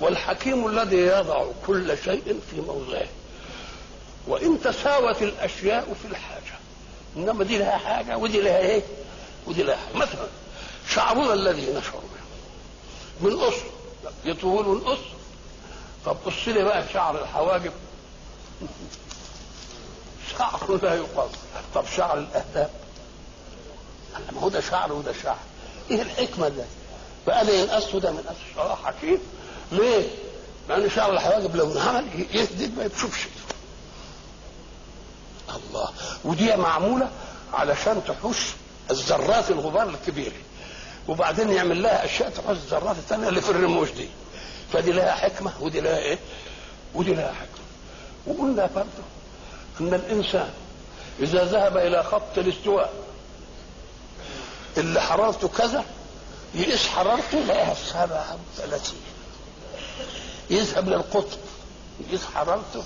والحكيم الذي يضع كل شيء في موضعه، وإن تساوت الأشياء في الحاجة، إنما دي لها حاجة ودي لها إيه؟ ودي لها حاجة. مثلا شعرنا الذي نشعر به من قص يطول ونقص. طب قص لي بقى شعر الحواجب شعر لا يقص. طب شعر الأهداب ما هو ده شعر وده شعر، إيه الحكمة ده؟ بقى ده ينقص وده من قص. حكيم ليه؟ لأن شعر الحواجب لو انعمل يهدد ما يشوفش. الله. ودي معمولة علشان تحوش الذرات الغبار الكبيرة، وبعدين يعمل لها أشياء تحوش الذرات الثانية اللي في الرموش دي. فدي لها حكمة ودي لها إيه؟ ودي لها حكمة. وقلنا برضه أن الإنسان إذا ذهب إلى خط الاستواء اللي حرارته كذا يقيس حرارته يلاقيها 37. يذهب للقطب يقيس حرارته.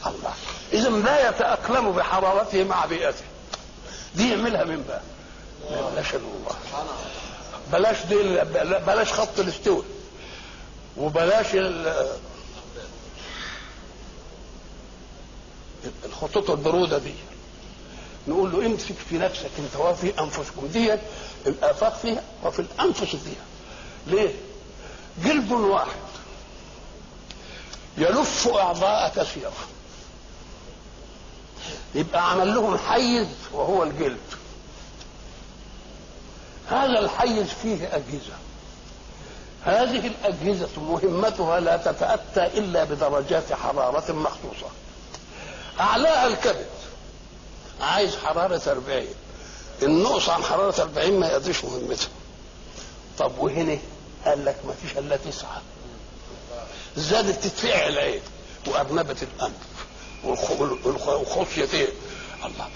الله. إذا لا يتأقلم بحرارته مع بيئته. دي يعملها من بقى؟ بلاش الله، بلاش دي، بلاش خط الاستواء، وبلاش الخطوط البرودة دي. نقول له امسك في نفسك انت وفي انفسكم. دي الافاق فيها وفي الانفس فيها. ليه؟ جلد واحد يلف اعضاء كثيره، يبقى عمل لهم حيز وهو الجلد. هذا الحيز فيه اجهزه، هذه الاجهزه مهمتها لا تتاتى الا بدرجات حراره مخصوصه. اعلاها الكبد عايز حراره 40، النقص عن حراره 40 ما يقضيش مهمته. طب وهنا قال لك ما فيش الا 9. زادت تدفع العين وارنبه الانف وخصيتين. الله.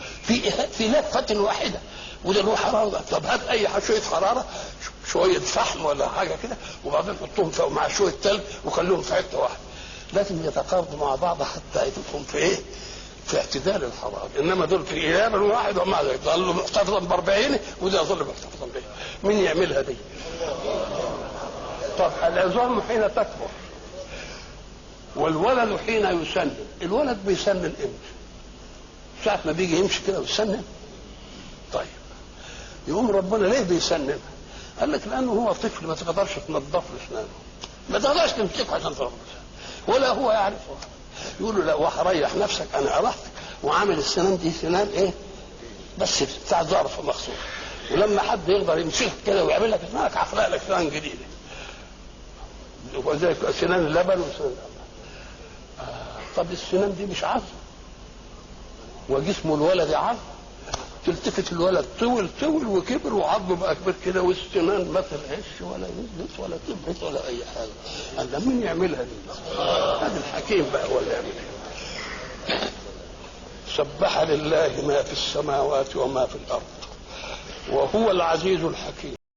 في لفه واحده وده له حراره. طب هات اي شويه حراره، شويه فحم ولا حاجه كده، وبعدين حطهم فوق مع شويه ثلج وخليهم في حته واحده. لازم يتقاربوا مع بعض حتى يكون في ايه؟ في اعتدال الحراره. انما دول في ايام واحد ومع ذلك ظل محتفظا ب40 وده ظل محتفظا به. مين يعملها دي؟ طب العظام حين تكبر والولد حين يسنن، الولد بيسنن امتى؟ ساعة ما بيجي يمشي كده ويسنن. طيب يقوم ربنا ليه بيسنن؟ قال لك لانه هو طفل ما تقدرش تنظف له اسنانه، ما تقدرش تمسكه عشان تنظف ولا هو يعرفه. يقول له لا وهريح نفسك، انا ارحتك وعامل السنان دي سنان ايه؟ بس بتاع ظرف مخصوص. ولما حد يقدر يمسكك كده ويعمل لك اسنانك هخلق لك سنان جديده. وذلك سنان اللبن وسنان طب السنان دي مش عظم وجسم الولد عظم؟ تلتفت الولد طول وكبر وعظمه بقى كبير كده والسنان ما تلعش ولا نزلت ولا كبرت ولا اي حاجه. قال مين يعملها دي؟ هذا الحكيم بقى هو اللي يعملها. سبح لله ما في السماوات وما في الارض وهو العزيز الحكيم.